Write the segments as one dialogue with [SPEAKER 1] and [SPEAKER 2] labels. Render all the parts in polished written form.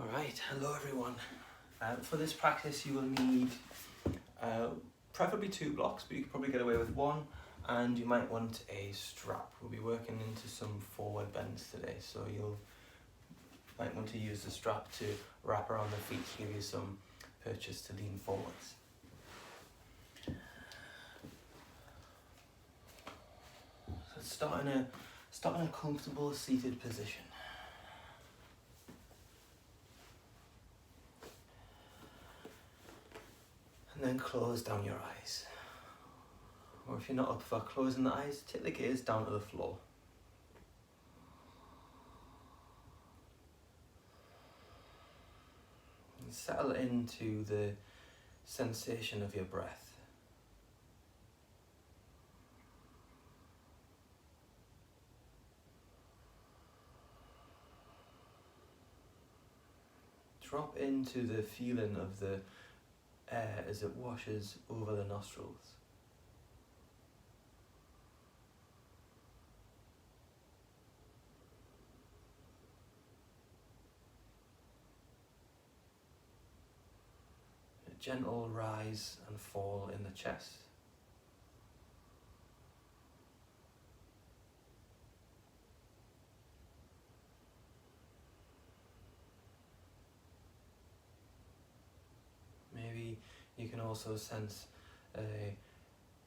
[SPEAKER 1] Alright, hello everyone. For this practice you will need preferably 2 blocks, but you could probably get away with 1, and you might want a strap. We'll be working into some forward bends today, so you'll might want to use the strap to wrap around the feet to give you some purchase to lean forwards. So start in a comfortable seated position. And then close down your eyes. Or if you're not up for closing the eyes, take the gaze down to the floor. And settle into the sensation of your breath. Drop into the feeling of the air as it washes over the nostrils. A gentle rise and fall in the chest. Maybe you can also sense a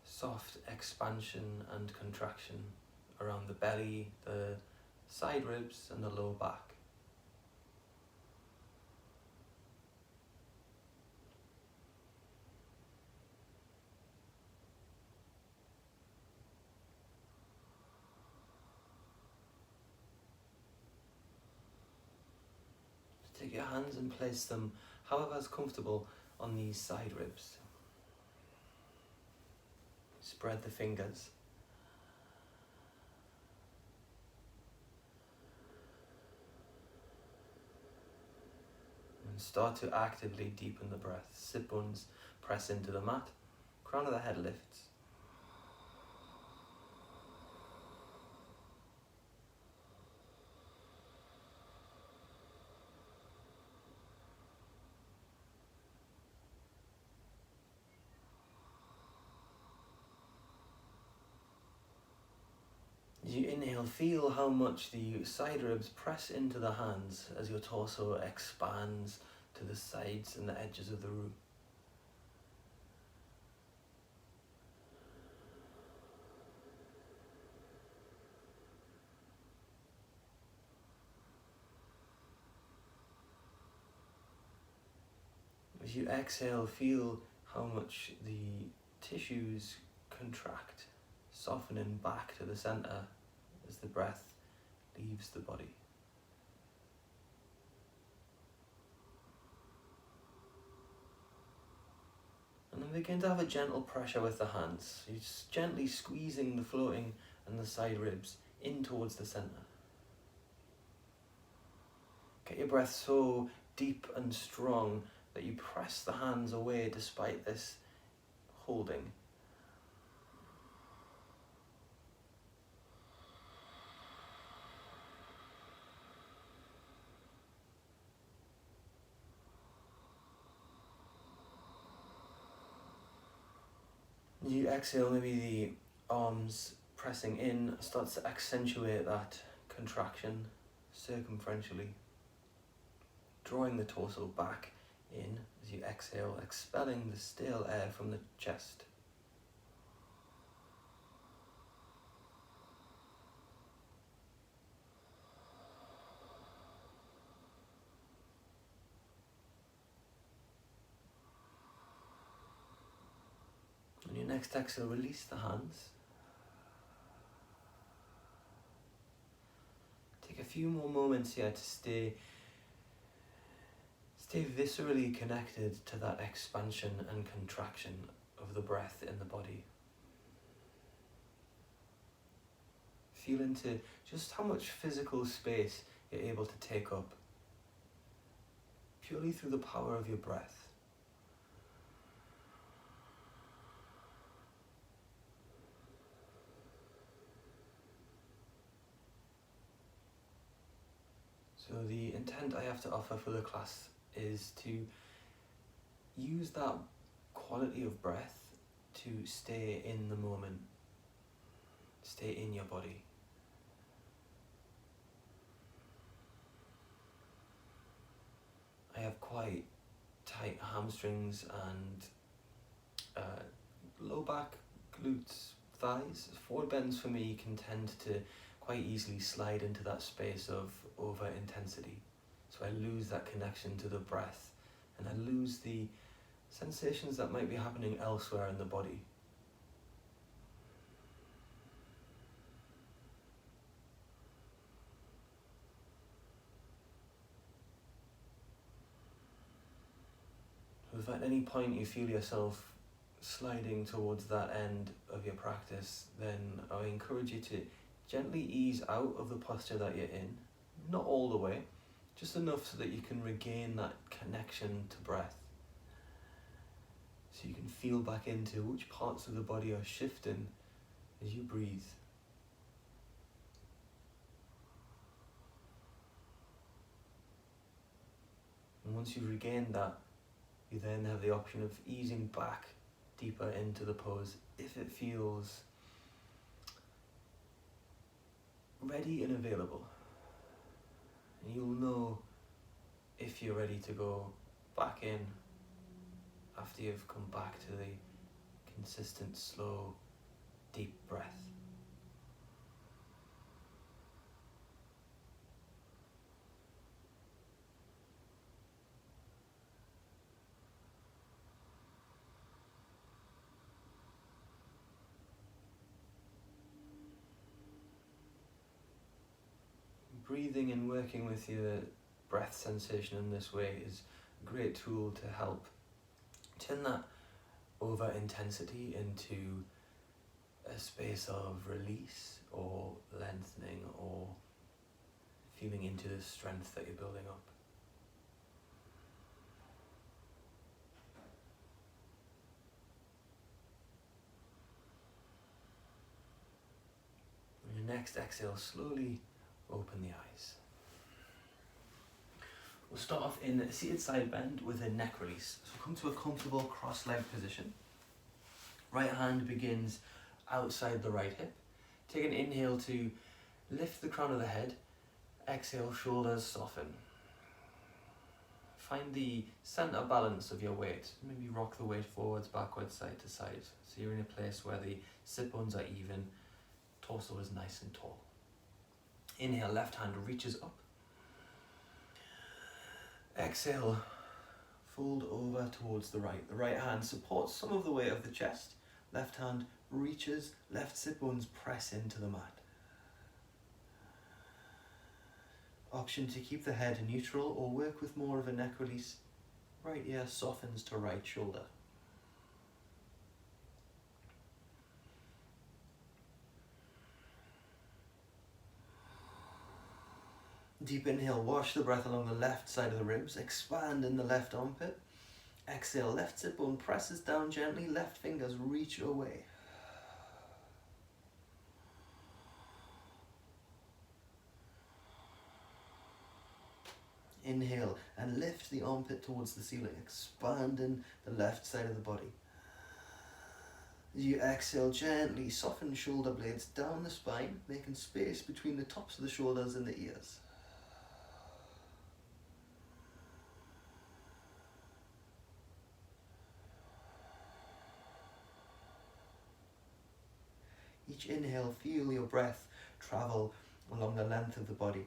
[SPEAKER 1] soft expansion and contraction around the belly, the side ribs and the low back. Take your hands and place them however is comfortable on these side ribs. Spread the fingers. And start to actively deepen the breath. Sit bones press into the mat. Crown of the head lifts. As you inhale, feel how much the side ribs press into the hands as your torso expands to the sides and the edges of the room. As you exhale, feel how much the tissues contract, softening back to the center as the breath leaves the body. And then begin to have a gentle pressure with the hands. You're just gently squeezing the floating and the side ribs in towards the center. Get your breath so deep and strong that you press the hands away despite this holding. You exhale, maybe the arms pressing in starts to accentuate that contraction circumferentially, drawing the torso back in as you exhale, expelling the stale air from the chest. On your next exhale, release the hands. Take a few more moments here to stay viscerally connected to that expansion and contraction of the breath in the body. Feel into just how much physical space you're able to take up, purely through the power of your breath. So So the intent I have to offer for the class is to use that quality of breath to stay in the moment, stay in your body. I have quite tight hamstrings and low back, glutes, thighs. Forward bends for me can tend to quite easily slide into that space of over intensity. So I lose that connection to the breath and I lose the sensations that might be happening elsewhere in the body. So if at any point you feel yourself sliding towards that end of your practice, then I encourage you to gently ease out of the posture that you're in, not all the way, just enough so that you can regain that connection to breath. So you can feel back into which parts of the body are shifting as you breathe. And once you've regained that, you then have the option of easing back deeper into the pose if it feels ready and available. And you'll know if you're ready to go back in after you've come back to the consistent, slow, deep breath. Breathing and working with your breath sensation in this way is a great tool to help turn that over intensity into a space of release or lengthening or feeling into the strength that you're building up. On your next exhale, slowly open the eyes. We'll start off in a seated side bend with a neck release. So come to a comfortable cross-legged position. Right hand begins outside the right hip. Take an inhale to lift the crown of the head. Exhale, shoulders soften. Find the center balance of your weight. Maybe rock the weight forwards, backwards, side to side. So you're in a place where the sit bones are even, torso is nice and tall. Inhale, left hand reaches up. Exhale, fold over towards the right. The right hand supports some of the weight of the chest. Left hand reaches, left sit bones press into the mat. Option to keep the head neutral or work with more of a neck release. Right ear softens to right shoulder. Deep inhale, wash the breath along the left side of the ribs, expand in the left armpit. Exhale, left sit bone presses down gently, left fingers reach away. Inhale and lift the armpit towards the ceiling, expanding the left side of the body. As you exhale, gently soften shoulder blades down the spine, making space between the tops of the shoulders and the ears. Each inhale, feel your breath travel along the length of the body.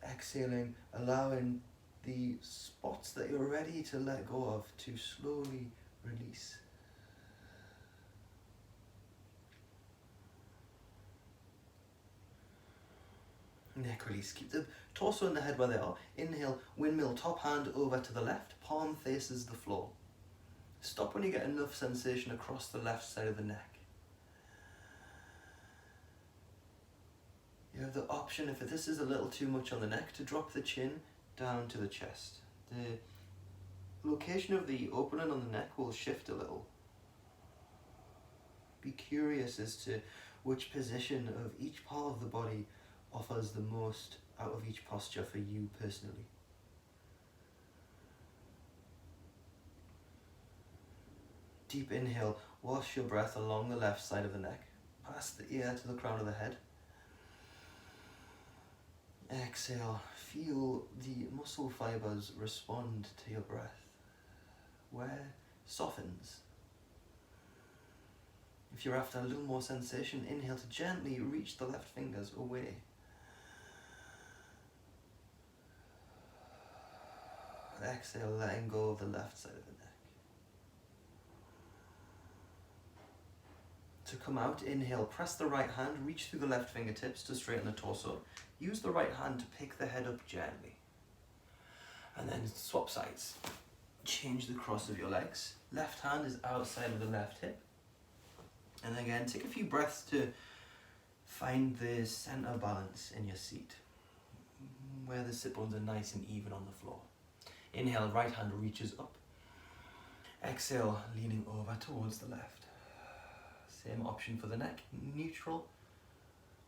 [SPEAKER 1] Exhaling, allowing the spots that you're ready to let go of to slowly release. Neck release. Keep the torso and the head where they are. Inhale, windmill, top hand over to the left, palm faces the floor. Stop when you get enough sensation across the left side of the neck. You have the option, if this is a little too much on the neck, to drop the chin down to the chest. The location of the opening on the neck will shift a little. Be curious as to which position of each part of the body
[SPEAKER 2] offers the most out of each posture for you personally. Deep inhale, wash your breath along the left side of the neck, past the ear to the crown of the head. Exhale, feel the muscle fibers respond to your breath, where softens. If you're after a little more sensation, inhale to gently reach the left fingers away. Exhale, letting go of the left side of the neck. To come out, inhale, press the right hand, reach through the left fingertips to straighten the torso. Use the right hand to pick the head up gently. And then swap sides. Change the cross of your legs. Left hand is outside of the left hip. And again, take a few breaths to find the center balance in your seat, where the sit bones are nice and even on the floor. Inhale, right hand reaches up. Exhale, leaning over towards the left. Same option for the neck, neutral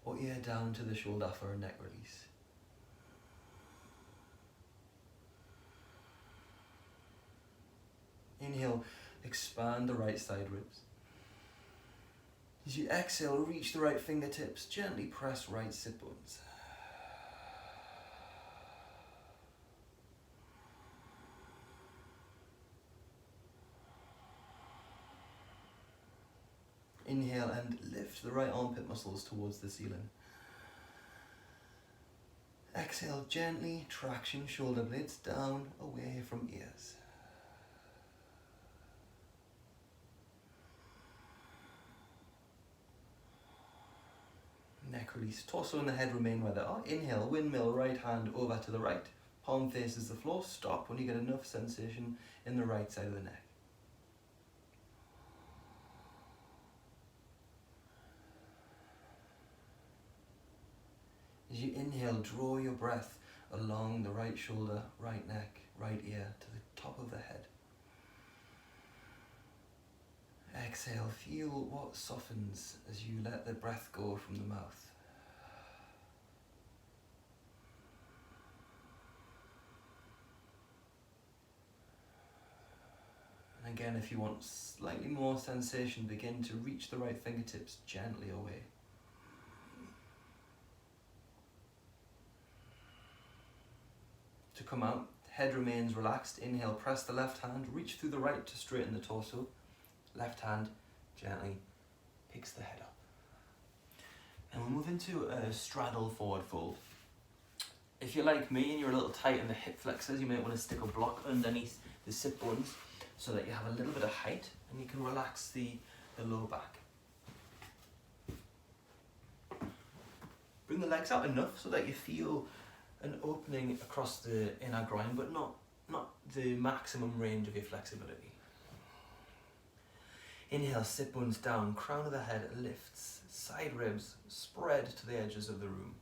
[SPEAKER 2] or ear down to the shoulder for a neck release. Inhale, expand the right side ribs. As you exhale, reach the right fingertips, gently press right sit bones. Inhale and lift the right armpit muscles towards the ceiling. Exhale, gently traction shoulder blades down, away from ears. Neck release, torso and the head remain where they are. Inhale, windmill, right hand over to the right. Palm faces the floor. Stop when you get enough sensation in the right side of the neck. As you inhale, draw your breath along the right shoulder, right neck, right ear to the top of the head. Exhale, feel what softens as you let the breath go from the mouth. And again, if you want slightly more sensation, begin to reach the right fingertips gently away. To come out, head remains relaxed. Inhale, press the left hand, reach through the right to straighten the torso. Left hand gently picks the head up. And we'll move into a straddle forward fold. If you're like me and you're a little tight in the hip flexors, you might want to stick a block underneath the sit bones so that you have a little bit of height and you can relax the low back. Bring the legs out enough so that you feel an opening across the inner groin, but not the maximum range of your flexibility. Inhale, sit bones down, crown of the head lifts, side ribs spread to the edges of the room.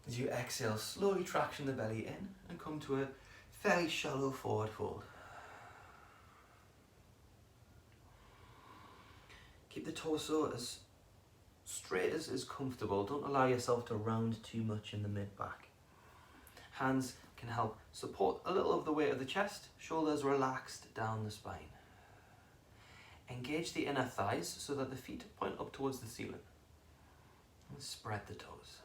[SPEAKER 2] As you exhale, slowly traction the belly in and come to a fairly shallow forward fold. Keep the torso as straight as is comfortable. Don't allow yourself to round too much in the mid-back. Hands can help support a little of the weight of the chest, shoulders relaxed down the spine. Engage the inner thighs so that the feet point up towards the ceiling. And spread the toes.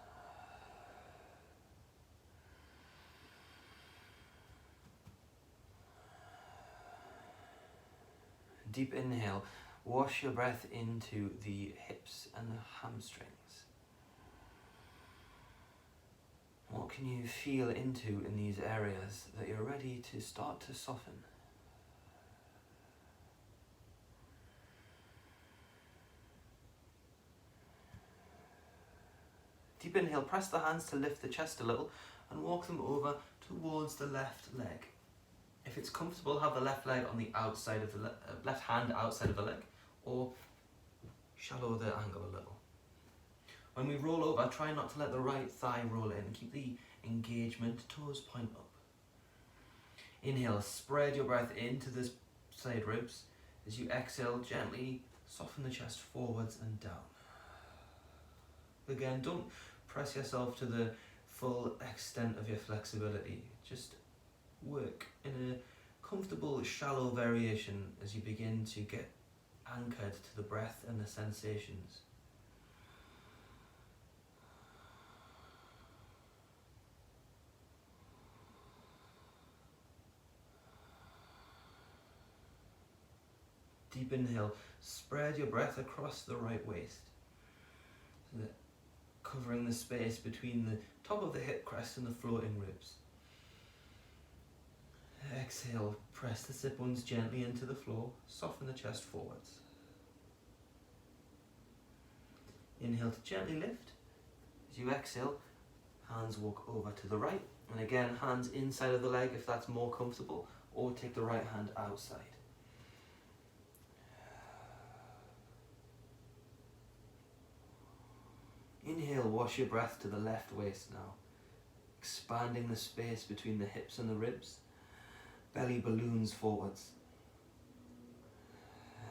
[SPEAKER 2] Deep inhale. Wash your breath into the hips and the hamstrings. What can you feel into in these areas that you're ready to start to soften? Deep inhale, press the hands to lift the chest a little and walk them over towards the left leg. If it's comfortable, have the left leg on the outside of the left hand outside of the leg, or shallow the angle a little. When we roll over, try not to let the right thigh roll in. Keep the engagement, toes point up. Inhale, spread your breath into the side ribs. As you exhale, gently soften the chest forwards and down. Again, don't press yourself to the full extent of your flexibility. Just work in a comfortable, shallow variation as you begin to get anchored to the breath and the sensations. Deep inhale, spread your breath across the right waist, so that covering the space between the top of the hip crest and the floating ribs. Exhale, press the sit bones gently into the floor, soften the chest forwards. Inhale to gently lift. As you exhale, hands walk over to the right, and again, hands inside of the leg if that's more comfortable, or take the right hand outside. Inhale, wash your breath to the left waist now, expanding the space between the hips and the ribs. Belly balloons forwards.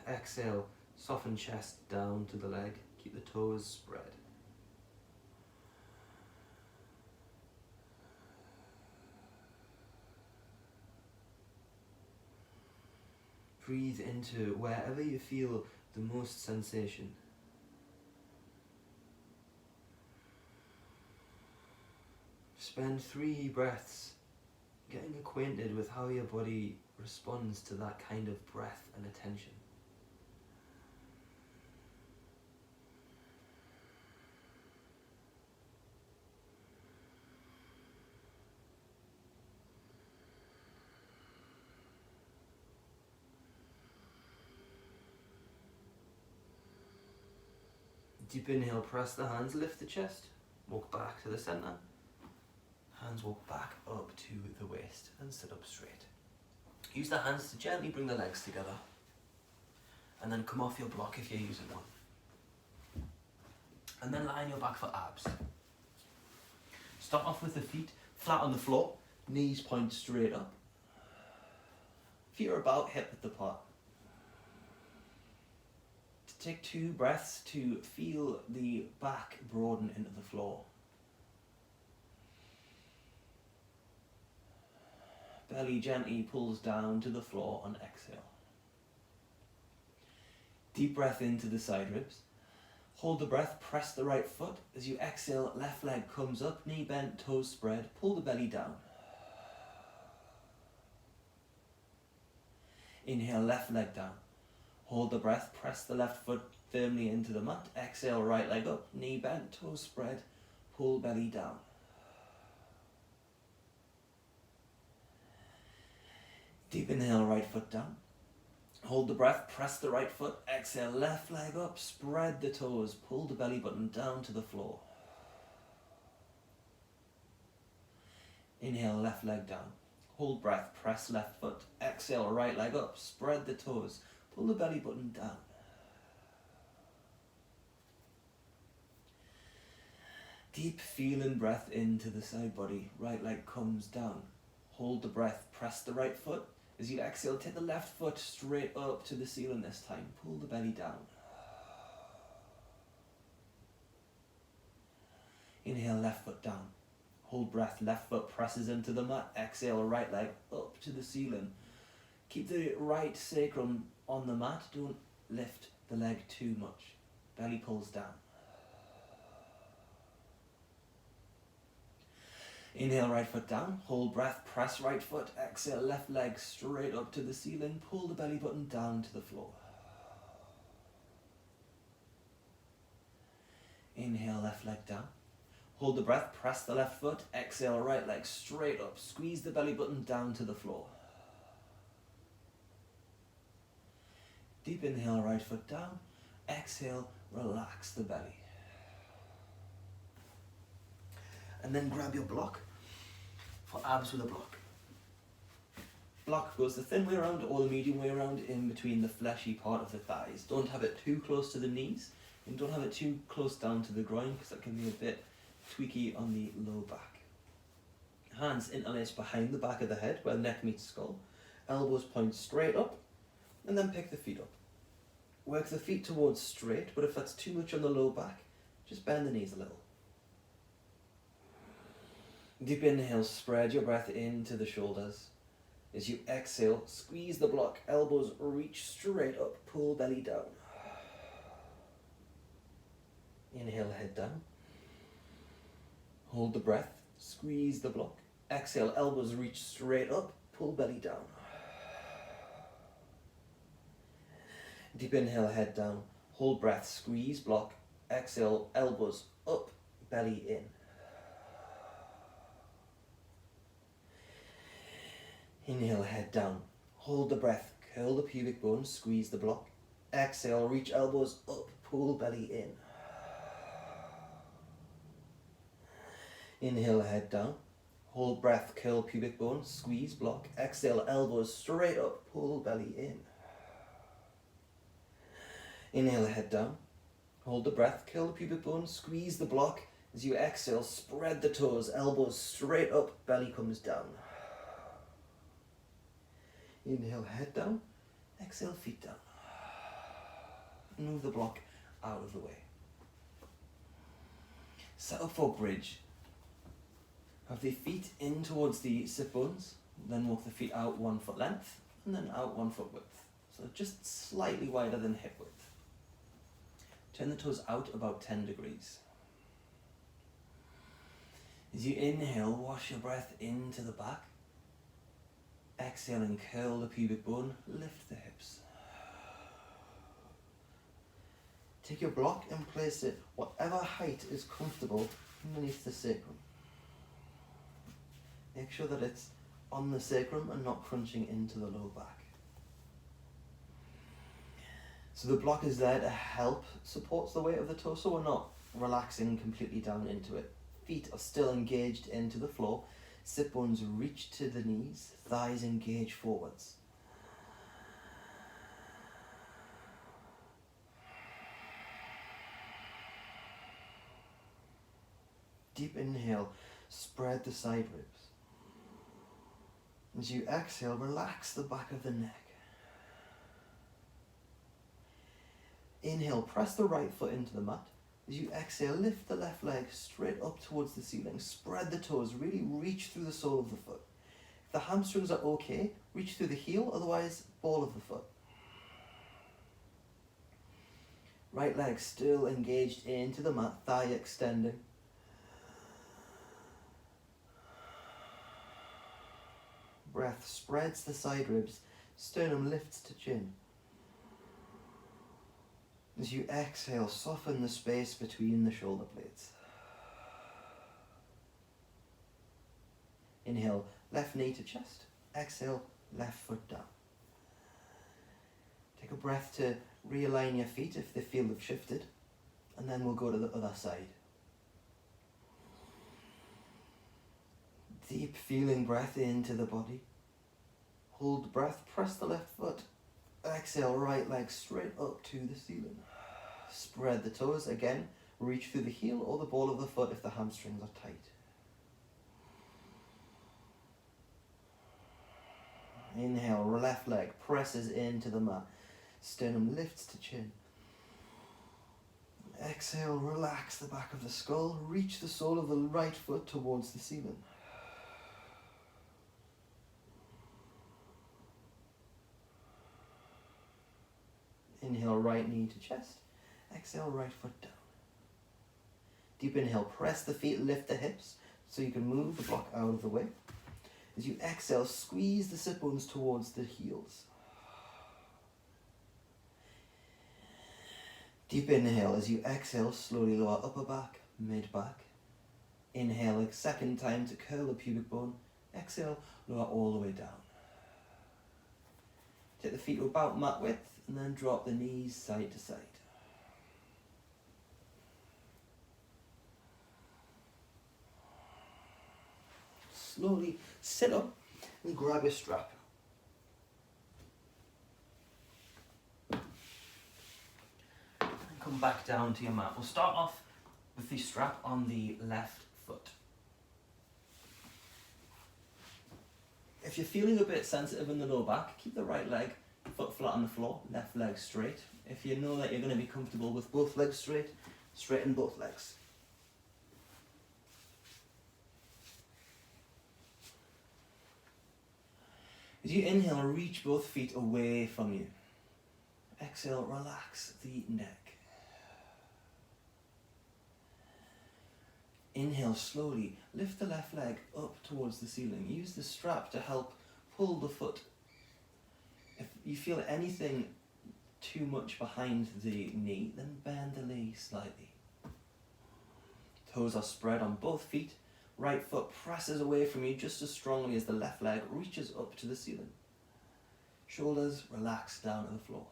[SPEAKER 2] Exhale, soften chest down to the leg, keep the toes spread. Breathe into wherever you feel the most sensation. Spend 3 breaths getting acquainted with how your body responds to that kind of breath and attention. Deep inhale, press the hands, lift the chest, walk back to the center. Hands walk back up to the waist and sit up straight. Use the hands to gently bring the legs together, and then come off your block if you're using one. And then lie on your back for abs. Start off with the feet flat on the floor, knees point straight up. Feet are about hip width apart. Take 2 breaths to feel the back broaden into the floor. Belly gently pulls down to the floor on exhale. Deep breath into the side ribs. Hold the breath, press the right foot. As you exhale, left leg comes up, knee bent, toes spread. Pull the belly down. Inhale, left leg down. Hold the breath, press the left foot firmly into the mat. Exhale, right leg up, knee bent, toes spread. Pull belly down. Deep inhale, right foot down. Hold the breath, press the right foot. Exhale, left leg up, spread the toes. Pull the belly button down to the floor. Inhale, left leg down. Hold breath, press left foot. Exhale, right leg up, spread the toes. Pull the belly button down. Deep feeling breath into the side body. Right leg comes down. Hold the breath, press the right foot. As you exhale, take the left foot straight up to the ceiling this time. Pull the belly down. Inhale, left foot down. Hold breath, left foot presses into the mat. Exhale, right leg up to the ceiling. Keep the right sacrum on the mat. Don't lift the leg too much. Belly pulls down. Inhale, right foot down. Hold breath, press right foot. Exhale, left leg straight up to the ceiling. Pull the belly button down to the floor. Inhale, left leg down. Hold the breath, press the left foot. Exhale, right leg straight up. Squeeze the belly button down to the floor. Deep inhale, right foot down. Exhale, relax the belly. And then grab your block for abs with a block. Block goes the thin way around or the medium way around in between the fleshy part of the thighs. Don't have it too close to the knees and don't have it too close down to the groin because that can be a bit tweaky on the low back. Hands interlace behind the back of the head where neck meets skull. Elbows point straight up and then pick the feet up. Work the feet towards straight, but if that's too much on the low back, Just bend the knees a little. Deep inhale, spread your breath into the shoulders. As you exhale, squeeze the block, elbows reach straight up, pull belly down. Inhale, head down. Hold the breath, squeeze the block. Exhale, elbows reach straight up, pull belly down. Deep inhale, head down. Hold breath, squeeze block. Exhale, elbows up, belly in. Inhale, head down. Hold the breath, curl the pubic bone, squeeze the block. Exhale, reach elbows up, pull belly in. Inhale, head down. Hold breath, curl pubic bone, squeeze block. Exhale, elbows straight up, pull belly in. Inhale, head down. Hold the breath, curl the pubic bone, squeeze the block. As you exhale, spread the toes, elbows straight up, belly comes down. Inhale, head down. Exhale, feet down. Move the block out of the way. Set up for bridge. Have the feet in towards the sit bones, then walk the feet out 1 foot length, and then out 1 foot width. So just slightly wider than hip width. Turn the toes out about 10 degrees. As you inhale, wash your breath into the back. Exhale and curl the pubic bone, lift the hips. Take your block and place it whatever height is comfortable underneath the sacrum. Make sure that it's on the sacrum and not crunching into the low back. So the block is there to help support the weight of the torso. We're not relaxing completely down into it. Feet are still engaged into the floor. Sit bones reach to the knees, thighs engage forwards. Deep inhale, spread the side ribs. As you exhale, relax the back of the neck. Inhale, press the right foot into the mat. As you exhale, lift the left leg straight up towards the ceiling. Spread the toes, really reach through the sole of the foot. If the hamstrings are okay, reach through the heel, otherwise ball of the foot. Right leg still engaged into the mat, thigh extending. Breath spreads the side ribs, sternum lifts to chin. As you exhale, soften the space between the shoulder blades. Inhale, left knee to chest. Exhale, left foot down. Take a breath to realign your feet if they feel they've shifted, and then we'll go to the other side. Deep feeling breath into the body. Hold the breath, press the left foot. Exhale, right leg straight up to the ceiling. Spread the toes again, reach through the heel or the ball of the foot if the hamstrings are tight. Inhale, left leg presses into the mat. Sternum lifts to chin. Exhale, relax the back of the skull, reach the sole of the right foot towards the ceiling. Inhale, right knee to chest. Exhale, right foot down. Deep inhale, press the feet, lift the hips so you can move the block out of the way. As you exhale, squeeze the sit bones towards the heels. Deep inhale. As you exhale, slowly lower upper back, mid back. Inhale a second time to curl the pubic bone. Exhale, lower all the way down. Take the feet to about mat width and then drop the knees side to side. Slowly sit up and grab your strap. And come back down to your mat. We'll start off with the strap on the left foot. If you're feeling a bit sensitive in the low back, keep the right leg foot flat on the floor, left leg straight. If you know that you're going to be comfortable with both legs straight, Straighten both legs. As you inhale, reach both feet away from you. Exhale, relax the neck. Inhale slowly, lift the left leg up towards the ceiling. Use the strap to help pull the foot. If you feel anything too much behind the knee, then bend the knee slightly. Toes are spread on both feet. Right foot presses away from you just as strongly as the left leg reaches up to the ceiling. Shoulders relax down to the floor.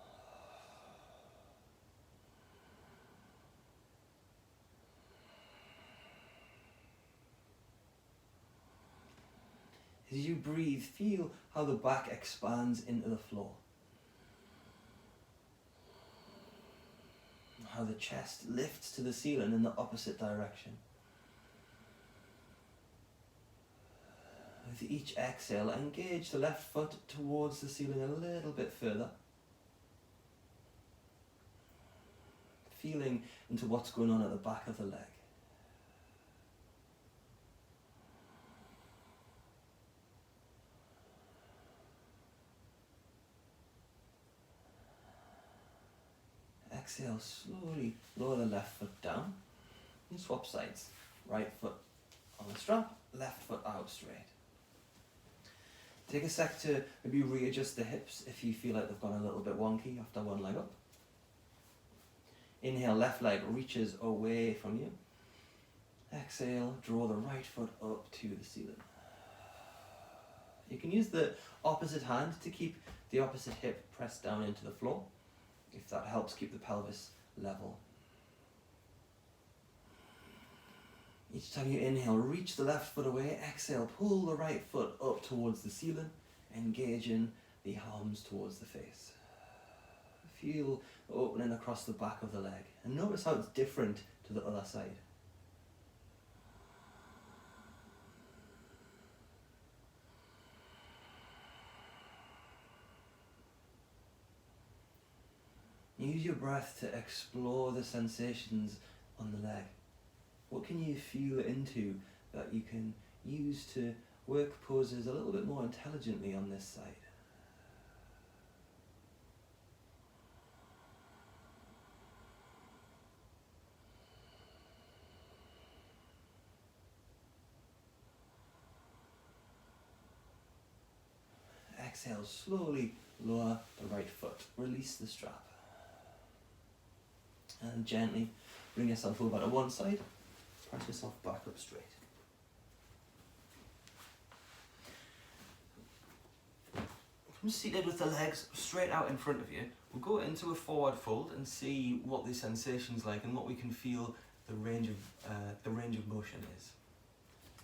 [SPEAKER 2] As you breathe, feel how the back expands into the floor. How the chest lifts to the ceiling in the opposite direction. With each exhale, engage the left foot towards the ceiling a little bit further. Feeling into what's going on at the back of the leg. Exhale, slowly lower the left foot down and swap sides. Right foot on the strap, left foot out straight. Take a sec to maybe readjust the hips if you feel like they've gone a little bit wonky after one leg up. Inhale, left leg reaches away from you. Exhale, draw the right foot up to the ceiling. You can use the opposite hand to keep the opposite hip pressed down into the floor, if that helps keep the pelvis level. Each time you inhale, reach the left foot away. Exhale, pull the right foot up towards the ceiling, engaging the arms towards the face. Feel the opening across the back of the leg, and notice how it's different to the other side. Use your breath to explore the sensations on the leg. What can you feel into that you can use to work poses a little bit more intelligently on this side? Exhale, slowly lower the right foot. Release the strap. And gently bring yourself over to one side. Press yourself back up straight. From seated with the legs straight out in front of you, we'll go into a forward fold and see what the sensation's like and what we can feel the range of motion is.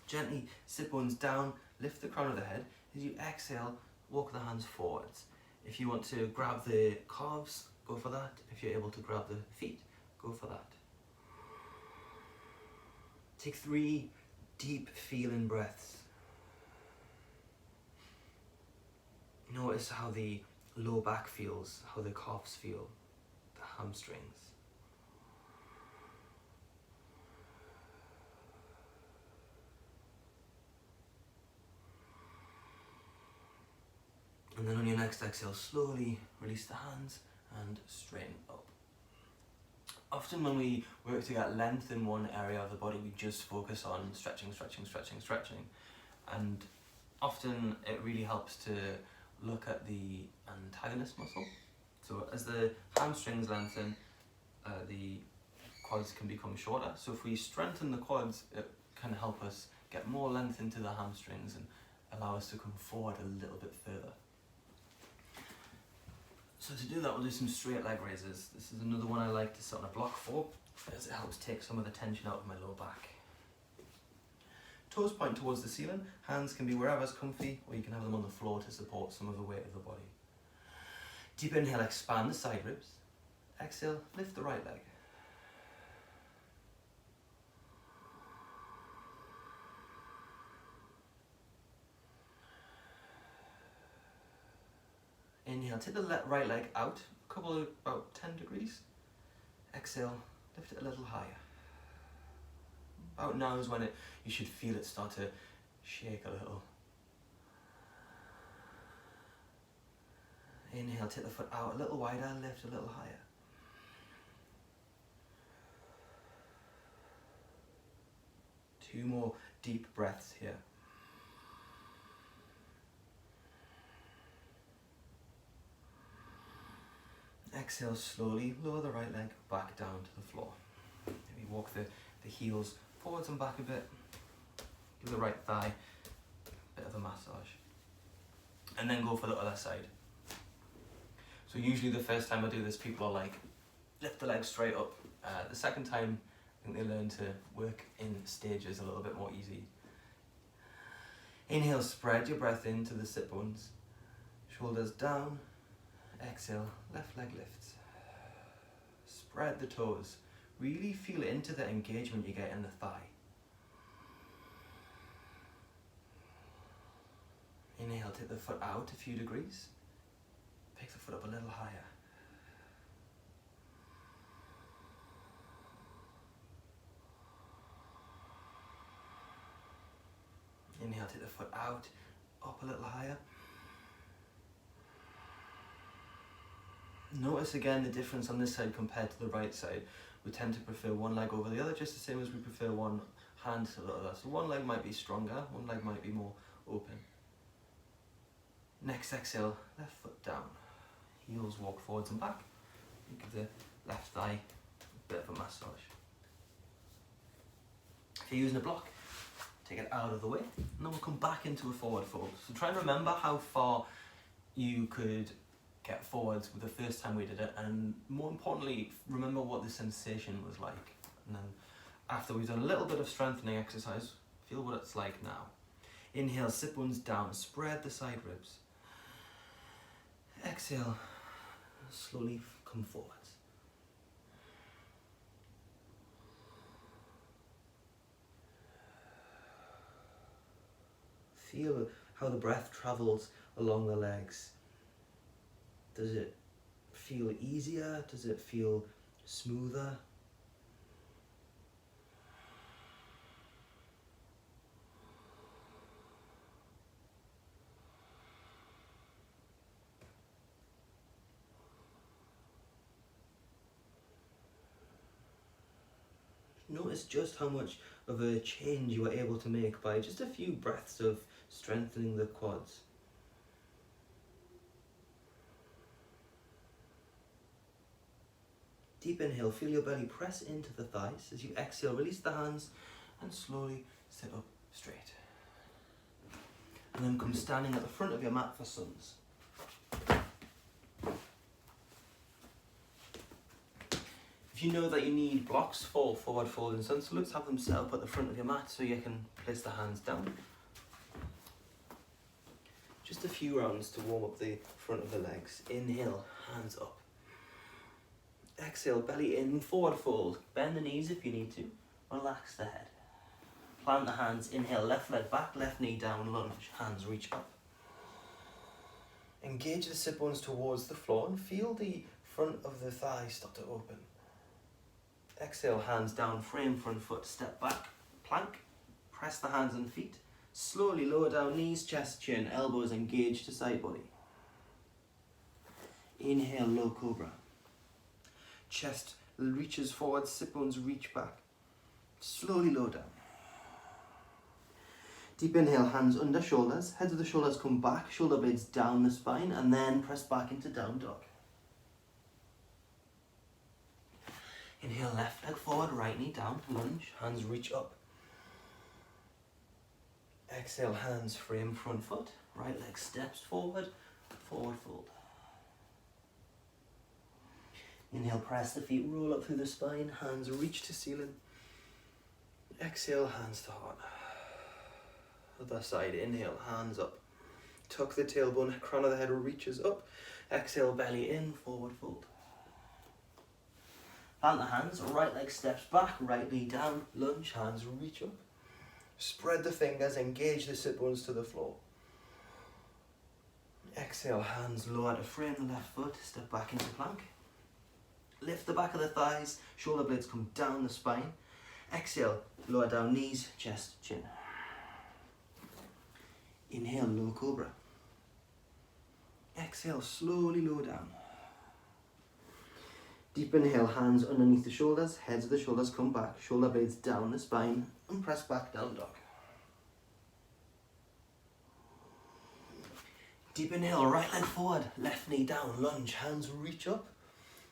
[SPEAKER 2] Gently sit bones down, lift the crown of the head. As you exhale, walk the hands forwards. If you want to grab the calves, go for that. If you're able to grab the feet, go for that. Take 3 deep feeling breaths. Notice how the low back feels, how the calves feel, the hamstrings. And then on your next exhale, slowly release the hands and straighten up. Often when we work to get length in one area of the body, we just focus on stretching. And often it really helps to look at the antagonist muscle. So as the hamstrings lengthen, the quads can become shorter. So if we strengthen the quads, it can help us get more length into the hamstrings and allow us to come forward a little bit further. So to do that, we'll do some straight leg raises. This is another one I like to sit on a block for, as it helps take some of the tension out of my lower back. Toes point towards the ceiling, hands can be wherever's comfy, or you can have them on the floor to support some of the weight of the body. Deep inhale, expand the side ribs. Exhale, lift the right leg. Inhale, take the right leg out, about 10 degrees. Exhale, Lift it a little higher. About now is when you should feel it start to shake a little. Inhale, take the foot out a little wider, lift a little higher. Two more deep breaths here. Exhale slowly, lower the right leg back down to the floor. Maybe walk the heels forwards and back a bit. Give the right thigh a bit of a massage. And then go for the other side. So usually the first time I do this, people are like, lift the legs straight up. The second time, I think they learn to work in stages a little bit more easy. Inhale, spread your breath into the sit bones. Shoulders down. Exhale, left leg lifts. Spread the toes. Really feel into the engagement you get in the thigh. Inhale, take the foot out a few degrees. Pick the foot up a little higher. Inhale, take the foot out, up a little higher. Notice again the difference on this side compared to the right side. We tend to prefer one leg over the other, just the same as we prefer one hand to the other. So one leg might be stronger, one leg might be more open. Next exhale, left foot down. Heels walk forwards and back. Give the left thigh a bit of a massage. If you're using a block, take it out of the way, and then we'll come back into a forward fold. So try and remember how far you could get forwards with the first time we did it, and more importantly, remember what the sensation was like. And then after we've done a little bit of strengthening exercise, feel what it's like now. Inhale, sit bones down, spread the side ribs. Exhale, slowly come forwards. Feel how the breath travels along the legs. Does it feel easier? Does it feel smoother? Notice just how much of a change you were able to make by just a few breaths of strengthening the quads. Deep inhale, feel your belly press into the thighs. As you exhale, release the hands and slowly sit up straight. And then come standing at the front of your mat for suns. If you know that you need blocks for forward fold and suns, so let's have them set up at the front of your mat so you can place the hands down. Just a few rounds to warm up the front of the legs. Inhale, hands up. Exhale, belly in, forward fold. Bend the knees if you need to. Relax the head. Plant the hands, inhale, left leg back, left knee down, lunge. Hands reach up. Engage the sit bones towards the floor and feel the front of the thigh start to open. Exhale, hands down, frame front foot, step back, plank. Press the hands and feet. Slowly lower down, knees, chest, chin, elbows engage to side body. Inhale, low cobra. Chest reaches forward, sit bones reach back. Slowly lower down. Deep inhale, hands under shoulders. Heads of the shoulders come back, shoulder blades down the spine, and then press back into down dog. Inhale, left leg forward, right knee down, lunge, hands reach up. Exhale, hands frame front foot, right leg steps forward, forward fold. Inhale, press the feet, roll up through the spine, hands reach to ceiling. Exhale, hands to heart. Other side, inhale, hands up. Tuck the tailbone, crown of the head reaches up. Exhale, belly in, forward fold. Plant the hands, right leg steps back, right knee down, lunge, hands reach up. Spread the fingers, engage the sit bones to the floor. Exhale, hands lower to frame the left foot, step back into plank. Lift the back of the thighs, shoulder blades come down the spine. Exhale, lower down knees, chest, chin. Inhale, low cobra. Exhale, slowly lower down. Deep inhale, hands underneath the shoulders, heads of the shoulders come back, shoulder blades down the spine, and press back down dog. Deep inhale, right leg forward, left knee down, lunge, hands reach up.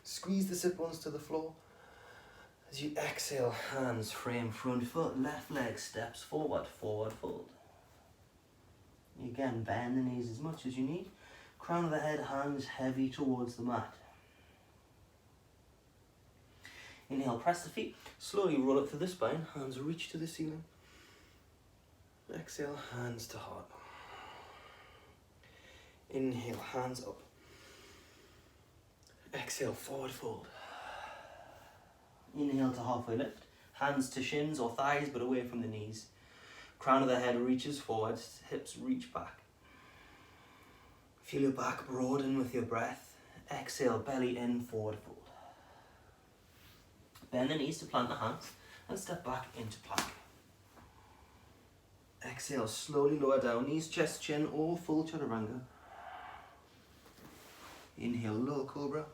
[SPEAKER 2] Squeeze the sit bones to the floor. As you exhale, hands frame front foot, left leg steps forward, forward fold. Again, bend the knees as much as you need. Crown of the head, hands heavy towards the mat. Inhale, press the feet, slowly roll up through the spine, hands reach to the ceiling. Exhale, hands to heart. Inhale, hands up. Exhale, forward fold. Inhale to halfway lift, hands to shins or thighs but away from the knees. Crown of the head reaches forward, hips reach back. Feel your back broaden with your breath. Exhale, belly in, forward fold. Bend the knees to plant the hands and step back into plank. Exhale, slowly lower down, knees, chest, chin, or full chaturanga. Inhale, low cobra.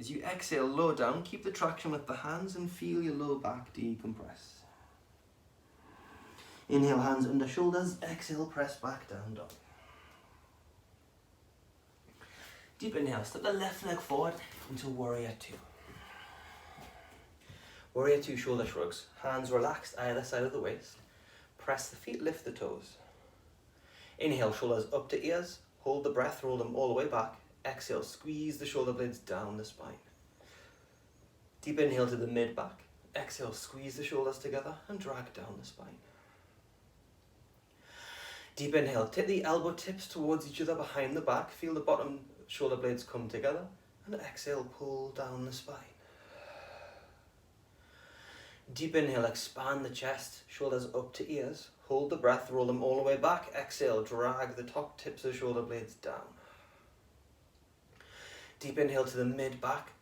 [SPEAKER 2] As you exhale, lower down, keep the traction with the hands and feel your low back decompress. Inhale, hands under shoulders. Exhale, press back down dog. Deep inhale, step the left leg forward into warrior two. Warrior two, shoulder shrugs. Hands relaxed either side of the waist. Press the feet, lift the toes. Inhale, shoulders up to ears. Hold the breath, roll them all the way back. Exhale, squeeze the shoulder blades down the spine. Deep inhale to the mid back. Exhale, squeeze the shoulders together and drag down the spine. Deep inhale, tip the elbow tips towards each other behind the back. Feel the bottom shoulder blades come together. And exhale, pull down the spine. Deep inhale, expand the chest, shoulders up to ears. Hold the breath, roll them all the way back. Exhale, drag the top tips of shoulder blades down. Deep inhale to the mid back.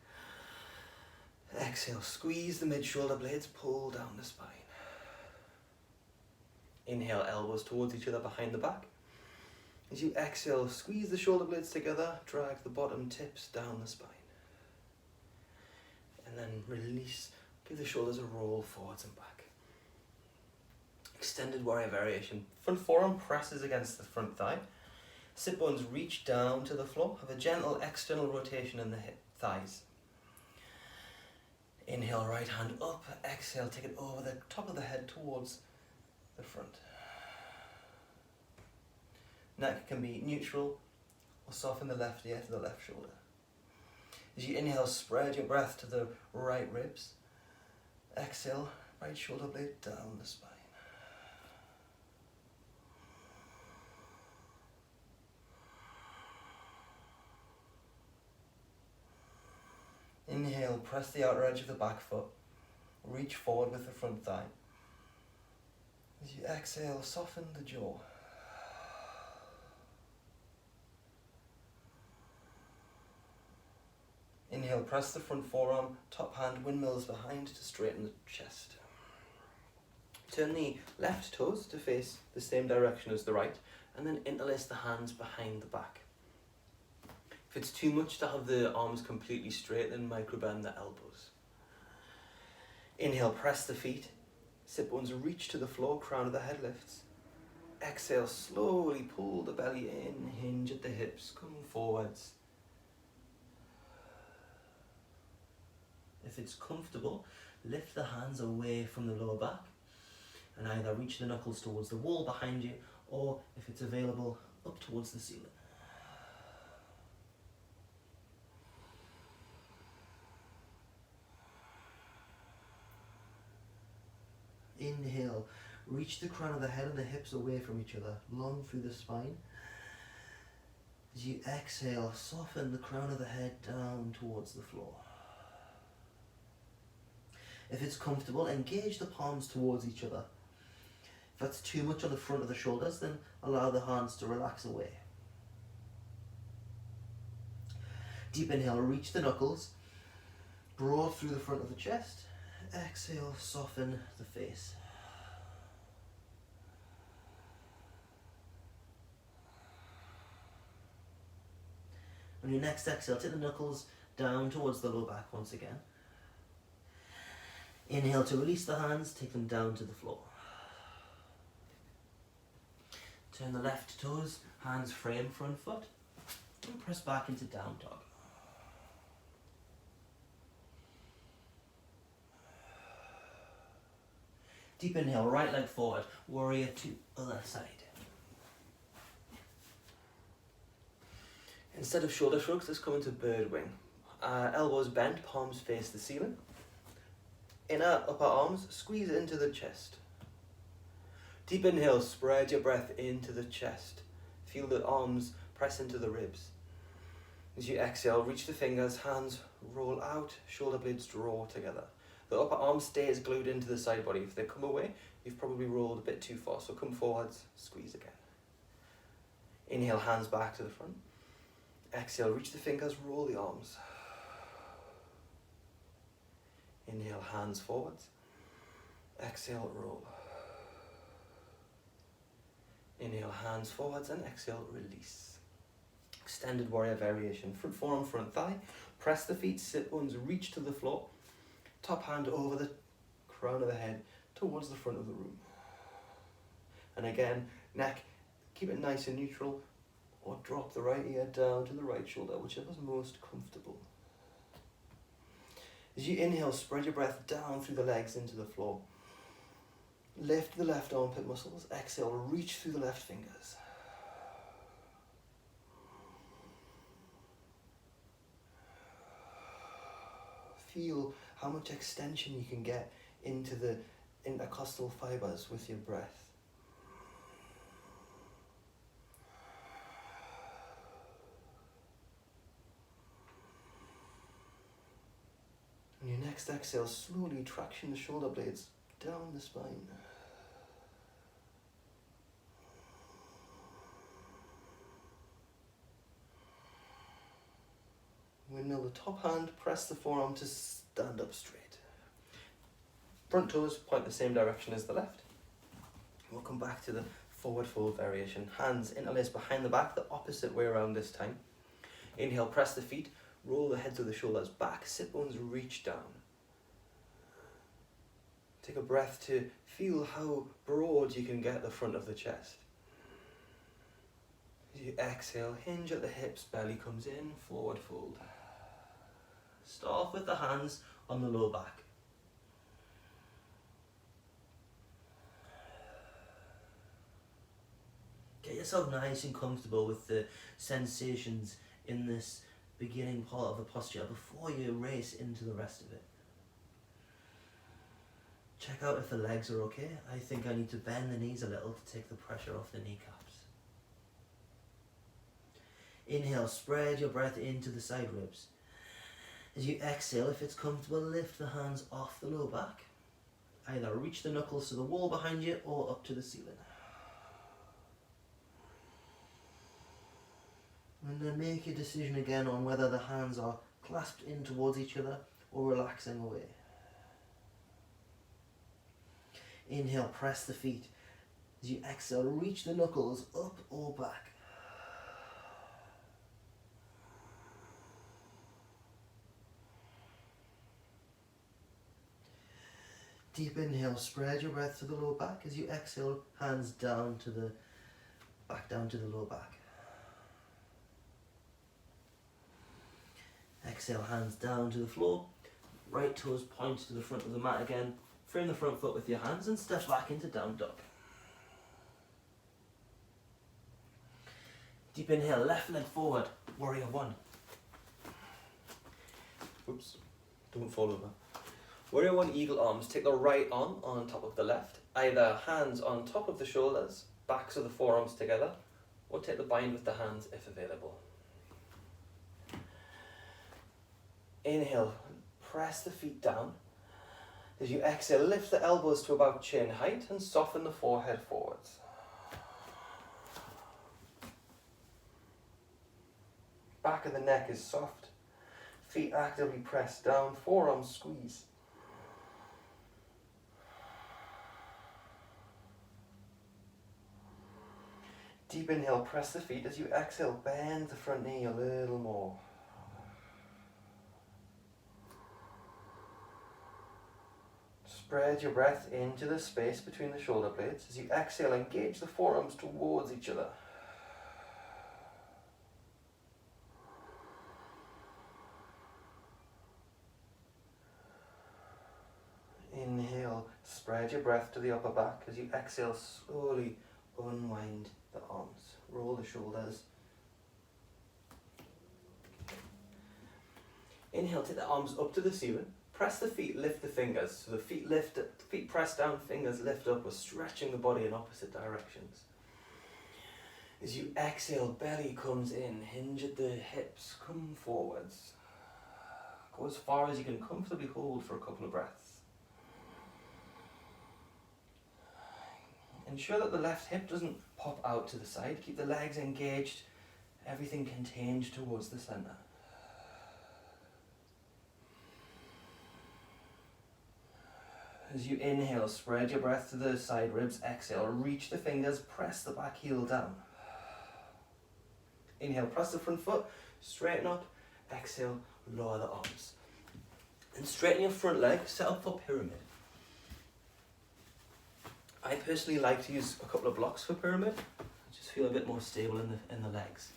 [SPEAKER 2] Exhale, squeeze the mid shoulder blades, pull down the spine. Inhale, elbows towards each other behind the back. As you exhale, squeeze the shoulder blades together, drag the bottom tips down the spine. And then release, give the shoulders a roll forwards and back. Extended warrior variation. Front forearm presses against the front thigh. Sit bones reach down to the floor. Have a gentle external rotation in the hip thighs. Inhale, right hand up. Exhale, take it over the top of the head towards the front. Neck can be neutral or soften the left ear to the left shoulder. As you inhale, spread your breath to the right ribs. Exhale, right shoulder blade down the spine. Inhale, press the outer edge of the back foot. Reach forward with the front thigh. As you exhale, soften the jaw. Inhale, press the front forearm, top hand windmills behind to straighten the chest. Turn the left toes to face the same direction as the right, and then interlace the hands behind the back. If it's too much to have the arms completely straight, then microbend the elbows. Inhale, press the feet. Sit bones reach to the floor, crown of the head lifts. Exhale, slowly pull the belly in, hinge at the hips, come forwards. If it's comfortable, lift the hands away from the lower back and either reach the knuckles towards the wall behind you, or if it's available, up towards the ceiling. Inhale, reach the crown of the head and the hips away from each other, long through the spine. As you exhale, soften the crown of the head down towards the floor. If it's comfortable, engage the palms towards each other. If that's too much on the front of the shoulders, then allow the hands to relax away. Deep inhale, reach the knuckles. Broad through the front of the chest. Exhale, soften the face. On your next exhale, take the knuckles down towards the low back once again. Inhale to release the hands, take them down to the floor. Turn the left toes, hands frame front foot, and press back into down dog. Deep inhale, right leg forward, warrior two, other side. Instead of shoulder shrugs, let's come into bird wing. Elbows bent, palms face the ceiling. Inner upper arms, squeeze into the chest. Deep inhale, spread your breath into the chest. Feel the arms press into the ribs. As you exhale, reach the fingers, hands roll out, shoulder blades draw together. The upper arm stays glued into the side body. If they come away, you've probably rolled a bit too far, so come forwards, squeeze again. Inhale, hands back to the front. Exhale, reach the fingers, roll the arms. Inhale, hands forwards. Exhale, roll. Inhale, hands forwards, and exhale, release. Extended warrior variation. Front forearm, front thigh. Press the feet, sit bones, reach to the floor. Top hand over the crown of the head towards the front of the room. And again, neck, keep it nice and neutral, or drop the right ear down to the right shoulder, whichever's most comfortable. As you inhale, spread your breath down through the legs into the floor. Lift the left armpit muscles. Exhale, reach through the left fingers. Feel how much extension you can get into the intercostal fibers with your breath. On your next exhale, slowly traction the shoulder blades down the spine. Windmill the top hand, press the forearm to stand up straight. Front toes point the same direction as the left. We'll come back to the forward fold variation. Hands interlace behind the back, the opposite way around this time. Inhale, press the feet, roll the heads of the shoulders back, sit bones reach down. Take a breath to feel how broad you can get the front of the chest. As you exhale, hinge at the hips, belly comes in, forward fold. Start with the hands on the low back. Get yourself nice and comfortable with the sensations in this beginning part of the posture before you race into the rest of it. Check out if the legs are okay. I think I need to bend the knees a little to take the pressure off the kneecaps. Inhale, spread your breath into the side ribs. As you exhale, if it's comfortable, lift the hands off the low back. Either reach the knuckles to the wall behind you or up to the ceiling. And then make a decision again on whether the hands are clasped in towards each other or relaxing away. Inhale, press the feet. As you exhale, reach the knuckles up or back. Deep inhale, spread your breath to the low back. As you exhale, hands down to the low back. Exhale, hands down to the floor. Right toes point to the front of the mat again. Frame the front foot with your hands and step back into down dog. Deep inhale, left leg forward, warrior one. Oops, don't fall over. Warrior one, eagle arms. Take the right arm on top of the left. Either hands on top of the shoulders, backs of the forearms together, or take the bind with the hands if available. Inhale, press the feet down. As you exhale, lift the elbows to about chin height and soften the forehead forwards. Back of the neck is soft. Feet actively press down, forearms squeeze. Deep inhale, press the feet. As you exhale, bend the front knee a little more. Spread your breath into the space between the shoulder blades. As you exhale, engage the forearms towards each other. Inhale, spread your breath to the upper back. As you exhale, slowly unwind the arms. Roll the shoulders. Inhale, take the arms up to the ceiling. Press the feet, lift the fingers. So the feet lift, feet press down, fingers lift up. We're stretching the body in opposite directions. As you exhale, belly comes in, hinge at the hips, come forwards. Go as far as you can comfortably hold for a couple of breaths. Ensure that the left hip doesn't pop out to the side. Keep the legs engaged, everything contained towards the center. As you inhale, spread your breath to the side ribs. Exhale, reach the fingers, press the back heel down. Inhale, press the front foot, straighten up. Exhale, lower the arms. And straighten your front leg, set up for pyramid. I personally like to use a couple of blocks for pyramid. I just feel a bit more stable in the legs.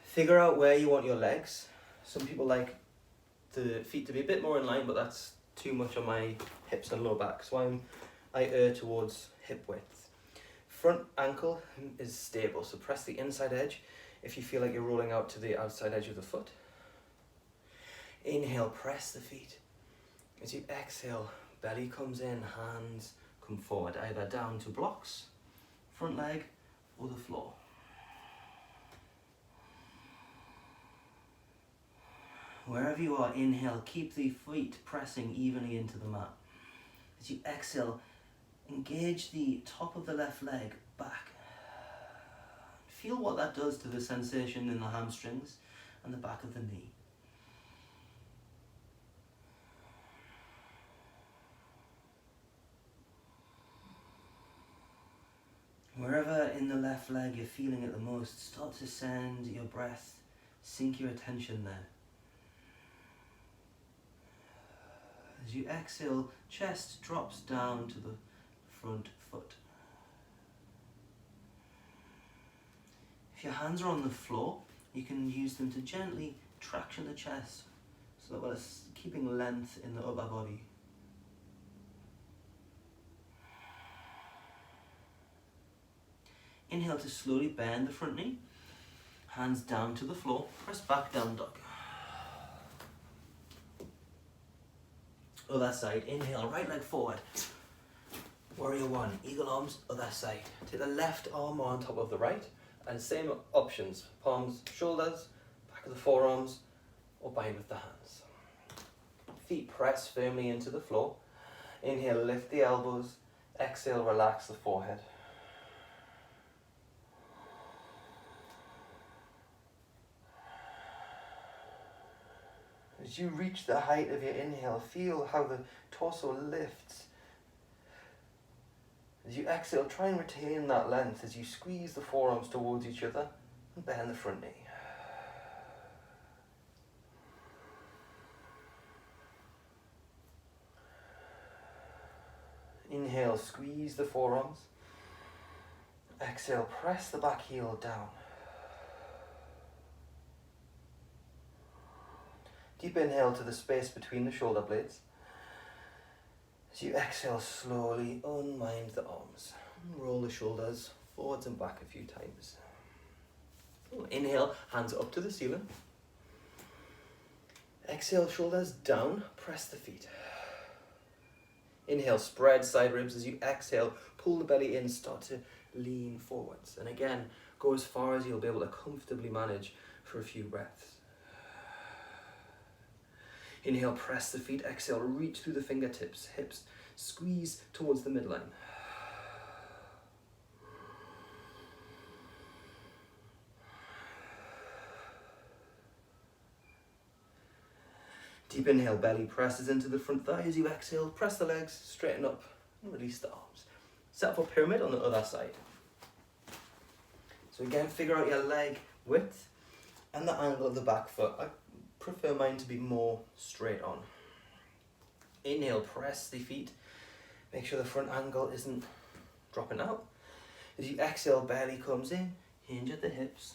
[SPEAKER 2] Figure out where you want your legs. Some people like the feet to be a bit more in line, but that's too much on my hips and lower back, so I err towards hip width. Front ankle is stable, so press the inside edge if you feel like you're rolling out to the outside edge of the foot. Inhale, press the feet. As you exhale, belly comes in, hands come forward, either down to blocks, front leg, or the floor. Wherever you are, inhale, keep the feet pressing evenly into the mat. As you exhale, engage the top of the left leg back. Feel what that does to the sensation in the hamstrings and the back of the knee. Wherever in the left leg you're feeling it the most, start to send your breath, sink your attention there. As you exhale, chest drops down to the front foot. If your hands are on the floor, you can use them to gently traction the chest so that we're keeping length in the upper body. Inhale to slowly bend the front knee, hands down to the floor, press back down dog. Other side, inhale, right leg forward. Warrior one, eagle arms, other side. Take the left arm on top of the right, and same options, palms, shoulders, back of the forearms, or bind with the hands. Feet press firmly into the floor. Inhale, lift the elbows. Exhale, relax the forehead. As you reach the height of your inhale, feel how the torso lifts. As you exhale, try and retain that length as you squeeze the forearms towards each other and bend the front knee. Inhale, squeeze the forearms. Exhale, press the back heel down. Deep inhale to the space between the shoulder blades. As you exhale, slowly unwind the arms. Roll the shoulders forwards and back a few times. Inhale, hands up to the ceiling. Exhale, shoulders down, press the feet. Inhale, spread side ribs. As you exhale, pull the belly in, start to lean forwards. And again, go as far as you'll be able to comfortably manage for a few breaths. Inhale, press the feet. Exhale, reach through the fingertips, hips, squeeze towards the midline.
[SPEAKER 1] Deep inhale, belly presses into the front thigh. As you exhale, press the legs, straighten up, and release the arms. Set up a pyramid on the other side. So again, figure out your leg width and the angle of the back foot. I prefer mine to be more straight on. Inhale, press the feet. Make sure the front angle isn't dropping out. As you exhale, belly comes in, hinge at the hips,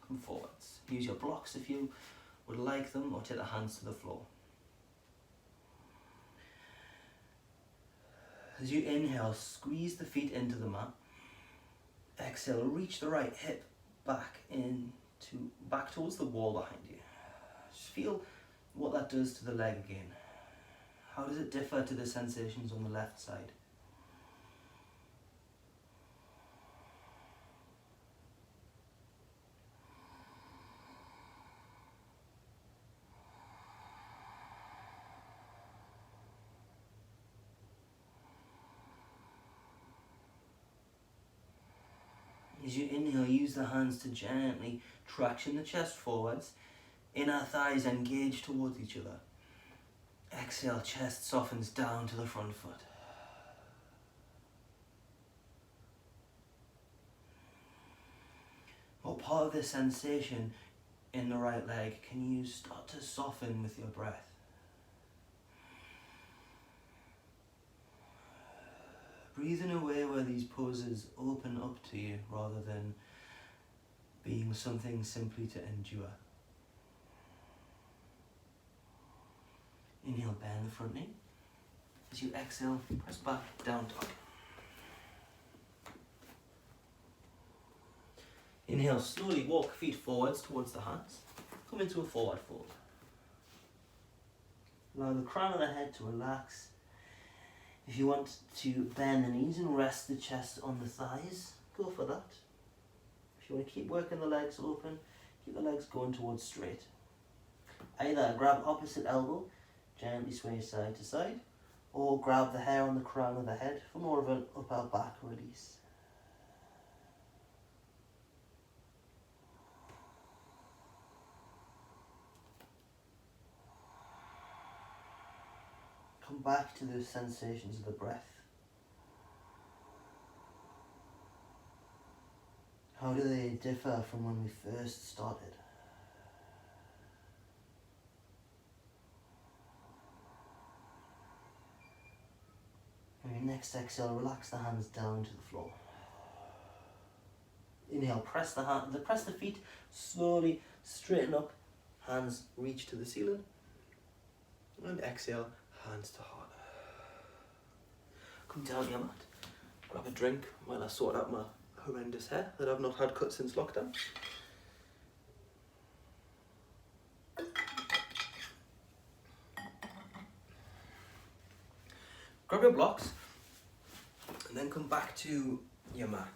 [SPEAKER 1] come forwards. Use your blocks if you would like them, or take the hands to the floor. As you inhale, squeeze the feet into the mat. Exhale, reach the right hip back towards the wall behind you. Just feel what that does to the leg again. How does it differ to the sensations on the left side? As you inhale, use the hands to gently traction the chest forwards. Inner thighs engage towards each other. Exhale, chest softens down to the front foot. What part of this sensation in the right leg can you start to soften with your breath? Breathe in a way where these poses open up to you rather than being something simply to endure. Inhale, bend the front knee. As you exhale, press back, down dog. Inhale, slowly walk feet forwards towards the hands. Come into a forward fold. Allow the crown of the head to relax. If you want to bend the knees and rest the chest on the thighs, go for that. If you want to keep working the legs open, keep the legs going towards straight. Either grab opposite elbow, gently sway side to side, or grab the hair on the crown of the head for more of an upper back release. Come back to the sensations of the breath. How do they differ from when we first started? On your next exhale, relax the hands down to the floor. Inhale, press the feet, slowly straighten up, hands reach to the ceiling. And exhale, hands to heart. Come down your mat, grab a drink while I sort out my horrendous hair that I've not had cut since lockdown. Grab your blocks and then come back to your mat.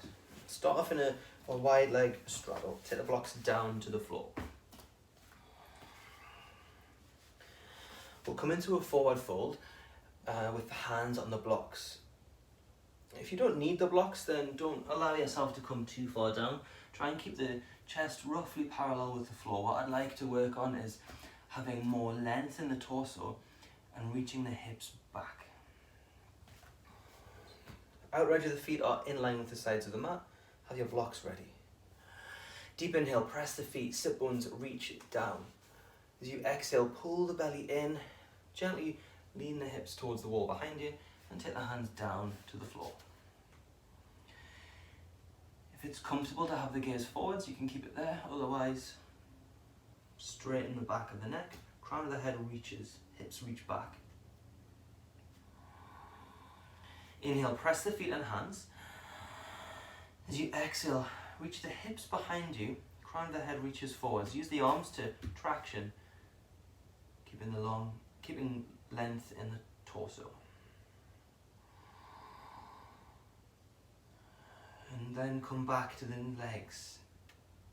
[SPEAKER 1] Start off in a wide leg straddle. Take the blocks down to the floor. We'll come into a forward fold with the hands on the blocks. If you don't need the blocks, then don't allow yourself to come too far down. Try and keep the chest roughly parallel with the floor. What I'd like to work on is having more length in the torso and reaching the hips back. Outright of the feet are in line with the sides of the mat. Have your blocks ready. Deep inhale, press the feet, sit bones reach down. As you exhale, pull the belly in, gently lean the hips towards the wall behind you and take the hands down to the floor. If it's comfortable to have the gaze forwards, you can keep it there. Otherwise, straighten the back of the neck, crown of the head reaches, hips reach back. Inhale, press the feet and hands. As you exhale, reach the hips behind you, crown of the head reaches forwards. Use the arms to traction, keeping length in the torso. And then come back to the legs.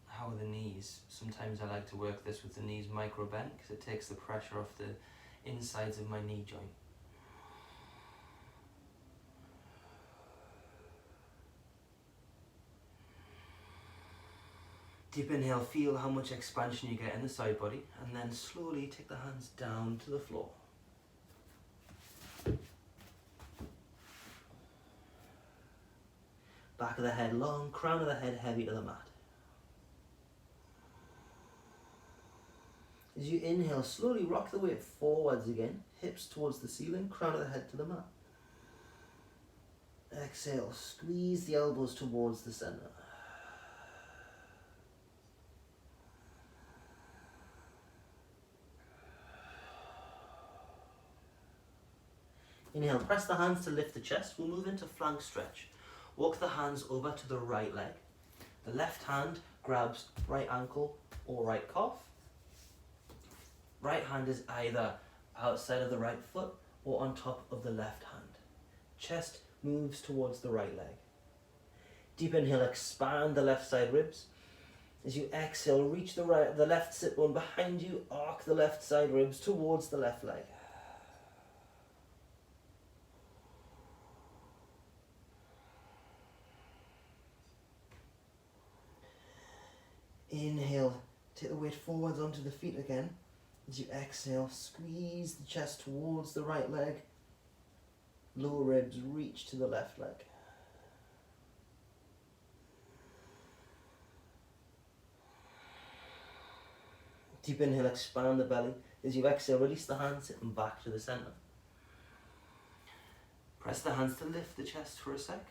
[SPEAKER 1] How are the knees? Sometimes I like to work this with the knees micro bent because it takes the pressure off the insides of my knee joint.
[SPEAKER 2] Deep inhale, feel how much expansion you get in the side body, and then slowly take the hands down to the floor. Back of the head long, crown of the head heavy to the mat. As you inhale, slowly rock the weight forwards again, hips towards the ceiling, crown of the head to the mat. Exhale, squeeze the elbows towards the center. Inhale, press the hands to lift the chest. We'll move into flank stretch. Walk the hands over to the right leg. The left hand grabs right ankle or right calf. Right hand is either outside of the right foot or on top of the left hand. Chest moves towards the right leg. Deep inhale, expand the left side ribs. As you exhale, reach the left sit bone behind you, arc the left side ribs towards the left leg. Inhale, take the weight forwards onto the feet again. As you exhale, squeeze the chest towards the right leg. Lower ribs reach to the left leg. Deep inhale, expand the belly. As you exhale, release the hands, sit them back to the center. Press the hands to lift the chest for a sec.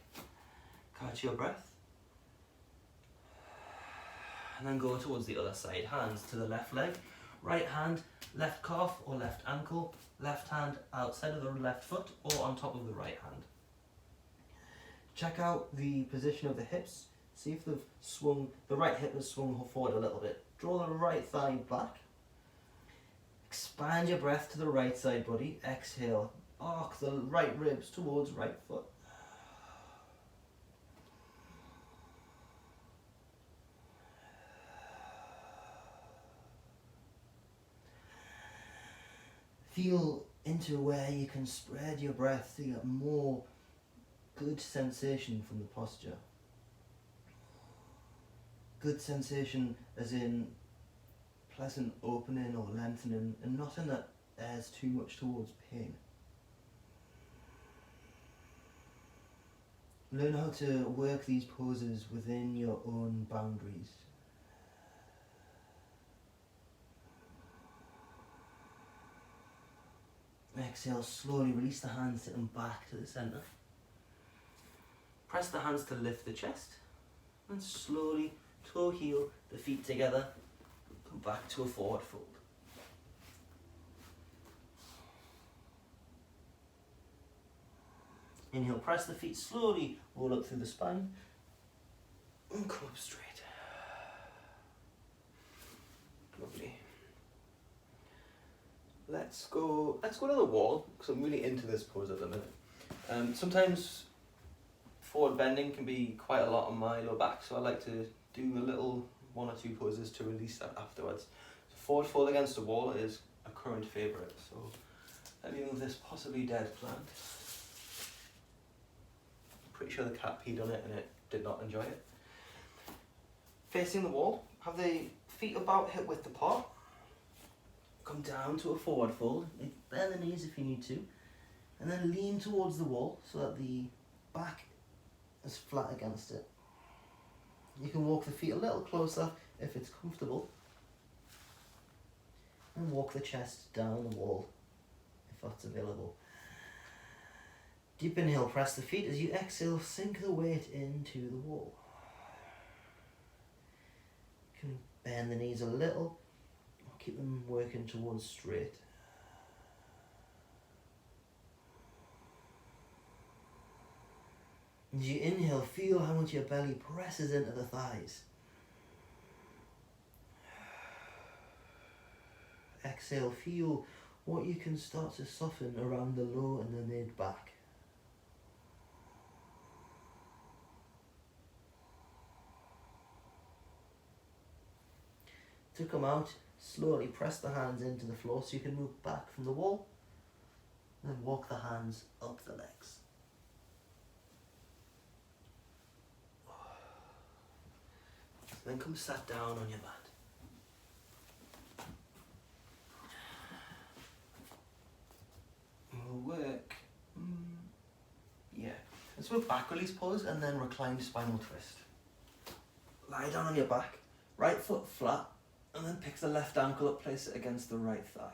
[SPEAKER 2] Catch your breath. And then go towards the other side. Hands to the left leg. Right hand, left calf or left ankle. Left hand outside of the left foot or on top of the right hand. Check out the position of the hips. See if they've swung, the right hip has swung forward a little bit. Draw the right thigh back. Expand your breath to the right side body. Exhale, arc the right ribs towards right foot. Feel into where you can spread your breath to get more good sensation from the posture. Good sensation as in pleasant opening or lengthening, and nothing that adds too much towards pain. Learn how to work these poses within your own boundaries. Exhale, slowly release the hands, sit them back to the center. Press the hands to lift the chest, and slowly toe heel the feet together, come back to a forward fold. Inhale, press the feet slowly, roll up through the spine, and come up straight. Lovely. Let's go to the wall, because I'm really into this pose at the minute. Sometimes forward bending can be quite a lot on my lower back, so I like to do a little one or two poses to release that afterwards. So forward fold against the wall is a current favourite, so let me move this possibly dead plant. I'm pretty sure the cat peed on it and it did not enjoy it. Facing the wall, have the feet about hip width apart. Come down to a forward fold, bend the knees if you need to, and then lean towards the wall so that the back is flat against it. You can walk the feet a little closer if it's comfortable, and walk the chest down the wall if that's available. Deep inhale, press the feet. As you exhale, sink the weight into the wall. You can bend the knees a little. Keep them working towards straight. As you inhale, feel how much your belly presses into the thighs. Exhale, feel what you can start to soften around the low and the mid back. To come out, slowly press the hands into the floor so you can move back from the wall, and then walk the hands up the legs.
[SPEAKER 1] then come sat down on your mat. We'll work, yeah. Let's work back release pose and then reclined spinal twist. Lie down on your back, right foot flat, and then pick the left ankle up, place it against the right thigh.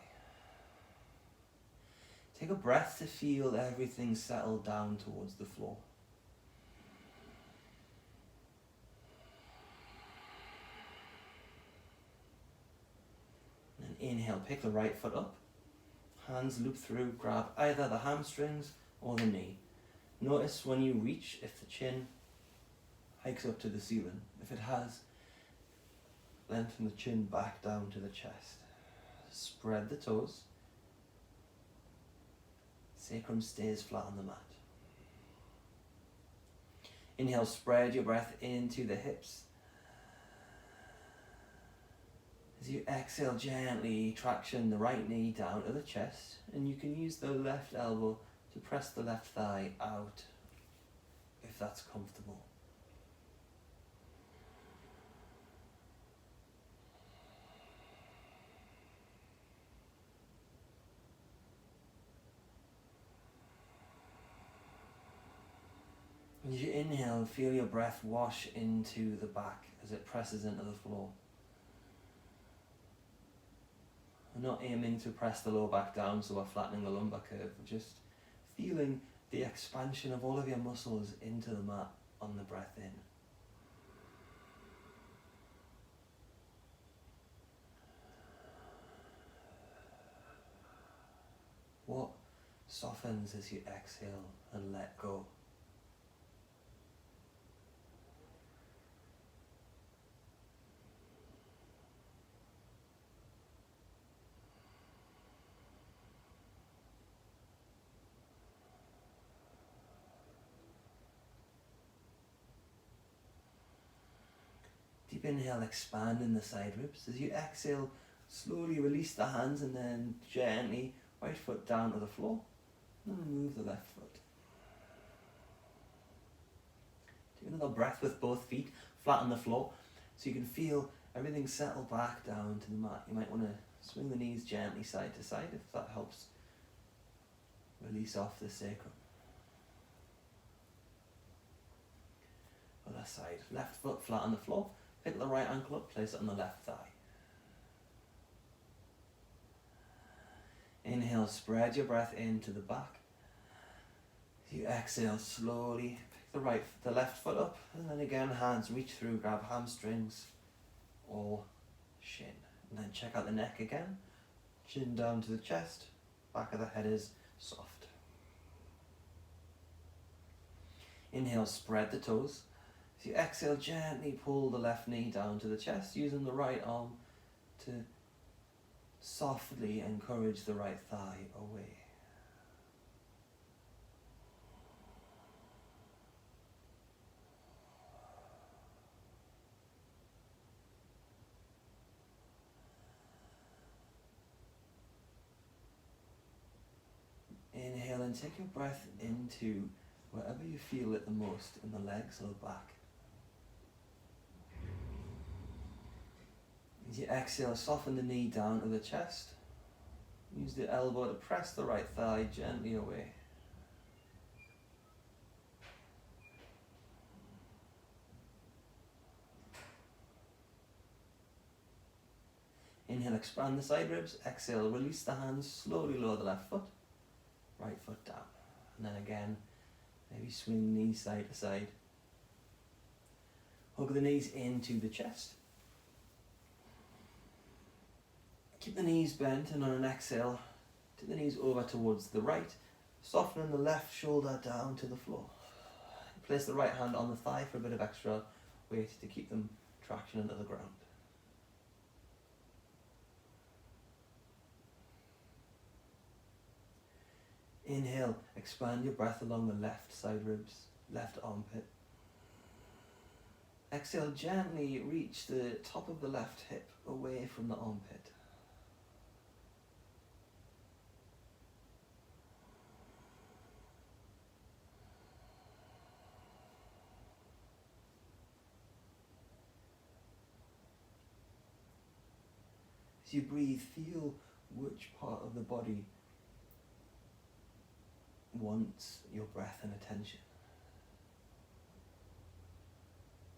[SPEAKER 1] Take a breath to feel everything settle down towards the floor. And inhale, pick the right foot up. Hands loop through, grab either the hamstrings or the knee. Notice when you reach if the chin hikes up to the ceiling. If it has, lengthen the chin back down to the chest. Spread the toes. Sacrum stays flat on the mat. Inhale, spread your breath into the hips. As you exhale, gently traction the right knee down to the chest, and you can use the left elbow to press the left thigh out if that's comfortable. As you inhale, feel your breath wash into the back as it presses into the floor. We're not aiming to press the lower back down, so we're flattening the lumbar curve. We're just feeling the expansion of all of your muscles into the mat on the breath in. What softens as you exhale and let go? Deep inhale, expand in the side ribs. As you exhale, slowly release the hands and then gently right foot down to the floor. And then move the left foot. Do another breath with both feet flat on the floor so you can feel everything settle back down to the mat. You might want to swing the knees gently side to side if that helps release off the sacrum. Other side, left foot flat on the floor. Pick the right ankle up, place it on the left thigh. Inhale, spread your breath into the back. As you exhale, slowly pick the left foot up, and then again, hands reach through, grab hamstrings or shin. And then check out the neck again. Chin down to the chest, back of the head is soft. Inhale, spread the toes. As you exhale, gently pull the left knee down to the chest, using the right arm to softly encourage the right thigh away. Inhale and take your breath into wherever you feel it the most, in the legs or the back. As you exhale, soften the knee down to the chest. Use the elbow to press the right thigh gently away. Inhale, expand the side ribs. Exhale, release the hands, slowly lower the left foot. Right foot down. And then again, maybe swing knees side to side. Hug the knees into the chest. Keep the knees bent, and on an exhale, take the knees over towards the right, softening the left shoulder down to the floor. Place the right hand on the thigh for a bit of extra weight to keep them traction into the ground. Inhale, expand your breath along the left side ribs, left armpit. Exhale, gently reach the top of the left hip away from the armpit. As you breathe, feel which part of the body wants your breath and attention.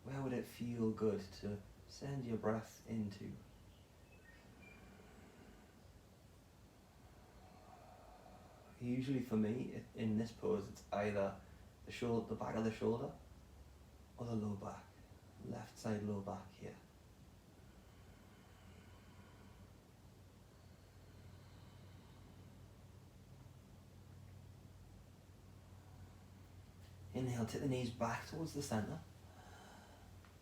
[SPEAKER 1] Where would it feel good to send your breath into? Usually for me, in this pose, it's either the back of the shoulder or the low back. Left side low back here. Inhale, take the knees back towards the center.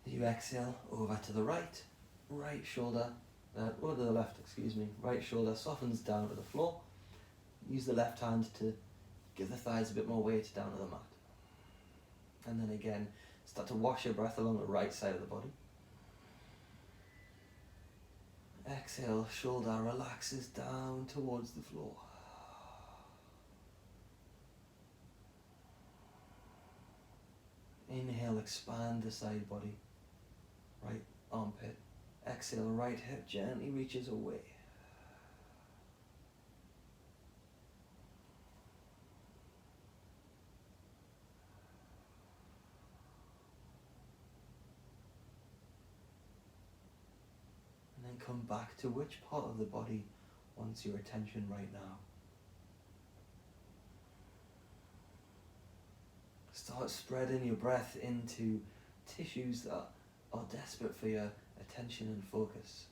[SPEAKER 1] As you exhale, over to the right. Right shoulder, or to the left, excuse me. Right shoulder softens down to the floor. Use the left hand to give the thighs a bit more weight down to the mat. And then again, start to wash your breath along the right side of the body. Exhale, shoulder relaxes down towards the floor. Inhale, expand the side body. Right armpit. Exhale, right hip gently reaches away. And then come back to which part of the body wants your attention right now. Start spreading your breath into tissues that are desperate for your attention and focus.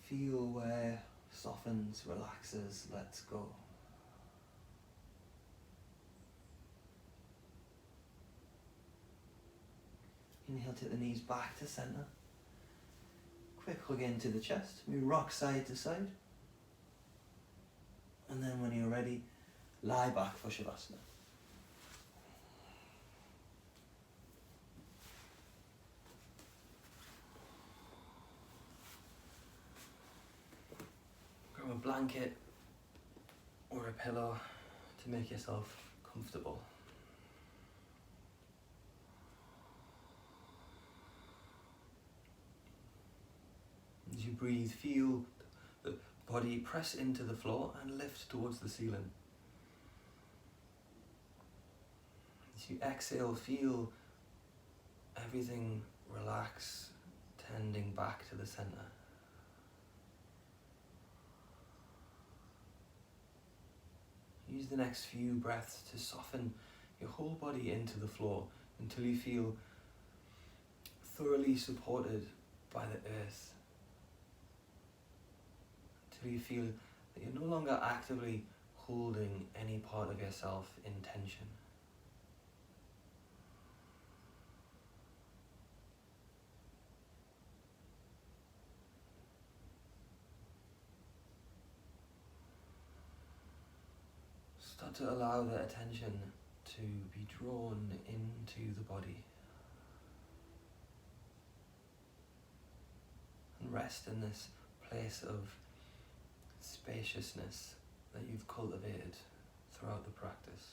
[SPEAKER 1] Feel where softens, relaxes, lets go. Inhale, take the knees back to center. Quick hug into the chest. We rock side to side. And then when you're ready, lie back for Shavasana. Grab a blanket or a pillow to make yourself comfortable. As you breathe, feel the body press into the floor and lift towards the ceiling. As you exhale, feel everything relax, tending back to the center. Use the next few breaths to soften your whole body into the floor until you feel thoroughly supported by the earth. Until you feel that you're no longer actively holding any part of yourself in tension. Start to allow the attention to be drawn into the body. And rest in this place of spaciousness that you've cultivated throughout the practice.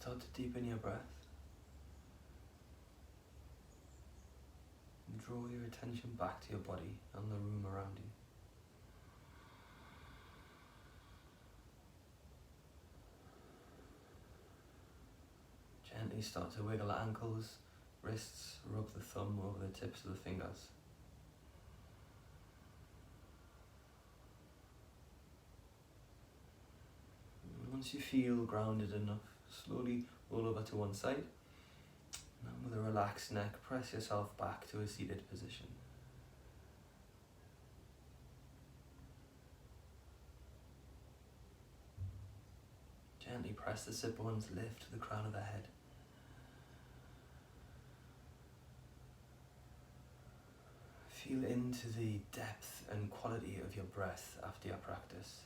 [SPEAKER 1] Start to deepen your breath. And draw your attention back to your body and the room around you. Gently start to wiggle ankles, wrists, rub the thumb over the tips of the fingers. And once you feel grounded enough, slowly roll over to one side. And with a relaxed neck, press yourself back to a seated position. Gently press the sit bones, lift to the crown of the head. Feel into the depth and quality of your breath after your practice.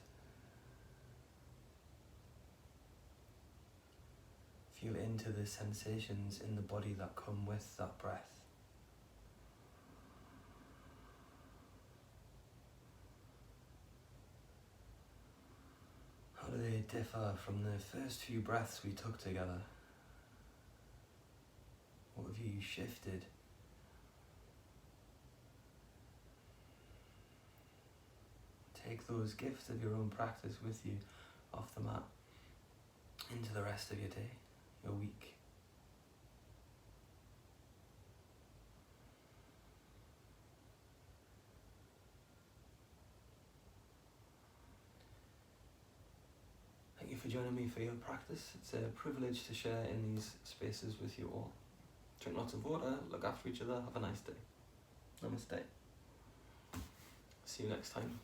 [SPEAKER 1] Feel into the sensations in the body that come with that breath. How do they differ from the first few breaths we took together? What have you shifted? Take those gifts of your own practice with you off the mat into the rest of your day, your week. Thank you for joining me for your practice. It's a privilege to share in these spaces with you all. Drink lots of water, look after each other, have a nice day. Namaste. See you next time.